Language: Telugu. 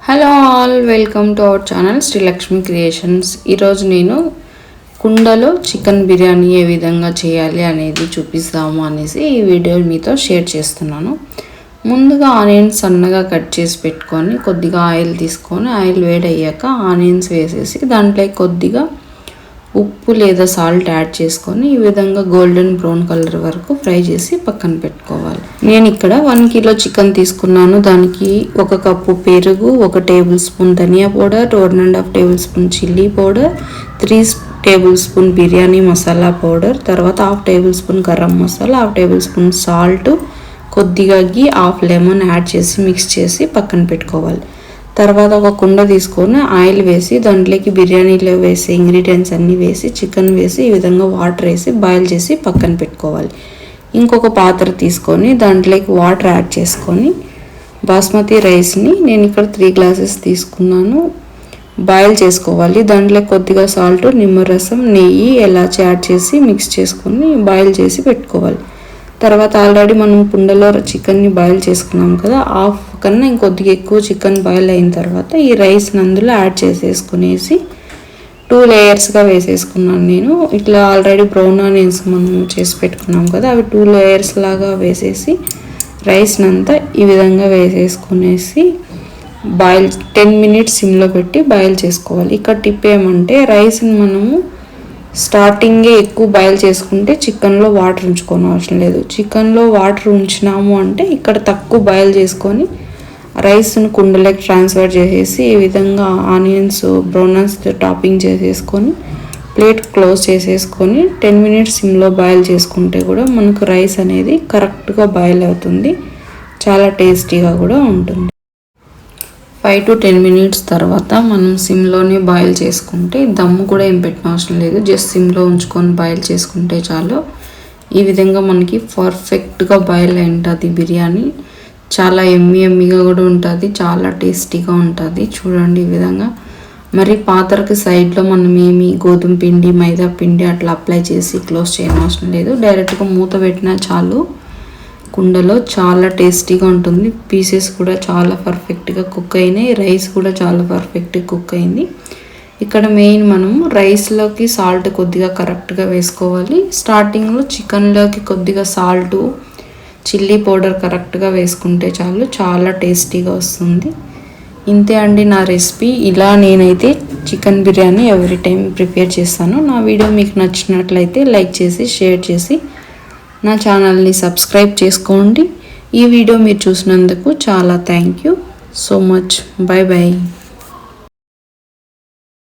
Hello all, welcome to our channel Srilakshmi creations. ఈరోజు నేను కుండలో చికెన్ బిర్యానీ ఏ విధంగా చేయాలి అనేది చూపిస్తాము అనేసి ఈ వీడియో మీతో షేర్ చేస్తున్నాను. ముందుగా ఆనియన్స్ సన్నగా కట్ చేసి పెట్టుకొని కొద్దిగా ఆయిల్ తీసుకొని ఆయిల్ వేడయ్యాక ఆనియన్స్ వేసేసి దాంట్లో కొద్దిగా ఉప్పు లేదా సాల్ట్ యాడ్ చేసుకొని ఈ విధంగా గోల్డెన్ బ్రౌన్ కలర్ వరకు ఫ్రై చేసి పక్కన పెట్టుకోవాలి. నేను ఇక్కడ 1 కిలో చికెన్ తీసుకున్నాను. దానికి 1 కప్పు పెరుగు, 1 టేబుల్ స్పూన్ ధనియా powder, 1.5 tablespoon chilli powder, 3 tablespoon biryani masala powder, తర్వాత 1/2 tablespoon garam masala, 1/2 tablespoon salt, కొద్దిగా గీ, 1/2 లెమన్ యాడ్ చేసి మిక్స్ చేసి పక్కన పెట్టుకోవాలి. తర్వాత ఒక కుండ తీసుకొని ఆయిల్ వేసి దాంట్లోకి బిర్యానీలో వేసే ఇంగ్రీడియంట్స్ అన్నీ వేసి చికెన్ వేసి ఈ విధంగా వాటర్ వేసి బాయిల్ చేసి పక్కన పెట్టుకోవాలి. ఇంకొక పాత్ర తీసుకొని దాంట్లోకి వాటర్ యాడ్ చేసుకొని బాస్మతి రైస్ని నేను ఇక్కడ 3 గ్లాసెస్ తీసుకున్నాను, బాయిల్ చేసుకోవాలి. దాంట్లో కొద్దిగా సాల్ట్, నిమ్మరసం, నెయ్యి, ఎలాచి యాడ్ చేసి మిక్స్ చేసుకొని బాయిల్ చేసి పెట్టుకోవాలి. తర్వాత ఆల్రెడీ మనం కుండలో చికెన్ని బాయిల్ చేసుకున్నాం కదా, హాఫ్ కన్నా ఇంకొద్దిగా ఎక్కువ చికెన్ బాయిల్ అయిన తర్వాత ఈ రైస్ని అందులో యాడ్ చేసేసుకునేసి 2 లేయర్స్గా వేసేసుకున్నాను. నేను ఇట్లా ఆల్రెడీ బ్రౌన్ ఆనియన్స్ మనం చేసి పెట్టుకున్నాం కదా, అవి 2 లేయర్స్ లాగా వేసేసి రైస్ని అంతా ఈ విధంగా వేసేసుకునేసి బాయిల్ 10 మినిట్స్ సిమ్లో పెట్టి బాయిల్ చేసుకోవాలి. ఇక్కడ టిప్ ఏమంటే రైస్ని మనము స్టార్టింగే ఎక్కువ బాయిల్ చేసుకుంటే చికెన్లో వాటర్ ఉంచుకోని అవసరం లేదు. చికెన్లో వాటర్ ఉంచినాము అంటే ఇక్కడ తక్కువ బాయిల్ చేసుకొని రైస్ను కుండలోకి ట్రాన్స్ఫర్ చేసేసి ఈ విధంగా ఆనియన్స్ బ్రౌన్ ఆనియన్స్ టాపింగ్ చేసేసుకొని ప్లేట్ క్లోజ్ చేసేసుకొని 10 మినిట్స్ సిమ్లో బాయిల్ చేసుకుంటే కూడా మనకు రైస్ అనేది కరెక్ట్గా బాయిల్ అవుతుంది, చాలా టేస్టీగా కూడా ఉంటుంది. 5 to 10 మినిట్స్ తర్వాత మనం సిమ్లోనే బాయిల్ చేసుకుంటే దమ్ము కూడా ఏం పెట్టిన అవసరం లేదు, జస్ట్ సిమ్లో ఉంచుకొని బాయిల్ చేసుకుంటే చాలు. ఈ విధంగా మనకి పర్ఫెక్ట్గా బాయిల్ అయి ఉంటుంది బిర్యానీ. చాలా ఎమ్మీగా కూడా ఉంటుంది, చాలా టేస్టీగా ఉంటుంది. చూడండి ఈ విధంగా. మరి పాత్రకి సైడ్లో మనం ఏమి గోధుమ పిండి, మైదా పిండి అట్లా అప్లై చేసి క్లోజ్ చేయని అవసరం లేదు, డైరెక్ట్గా మూత పెట్టినా చాలు. కుండలో చాలా టేస్టీగా ఉంటుంది. పీసెస్ కూడా చాలా పర్ఫెక్ట్గా కుక్ అయినాయి, రైస్ కూడా చాలా పర్ఫెక్ట్గా కుక్ అయింది. ఇక్కడ మెయిన్ మనము రైస్లోకి సాల్ట్ కొద్దిగా కరెక్ట్గా వేసుకోవాలి. స్టార్టింగ్లో చికెన్లోకి కొద్దిగా సాల్టు, చిల్లీ పౌడర్ కరెక్ట్గా వేసుకుంటే చాలు, చాలా టేస్టీగా వస్తుంది. ఇంతే అండి నా రెసిపీ. ఇలా నేనైతే chicken biryani every time prepare చేస్తాను. నా వీడియో మీకు నచ్చినట్లయితే లైక్ చేసి షేర్ చేసి నా ఛానల్ని సబ్స్క్రైబ్ చేసుకోండి. ఈ వీడియో మీరు చూసినందుకు చాలా thank you so much. By by.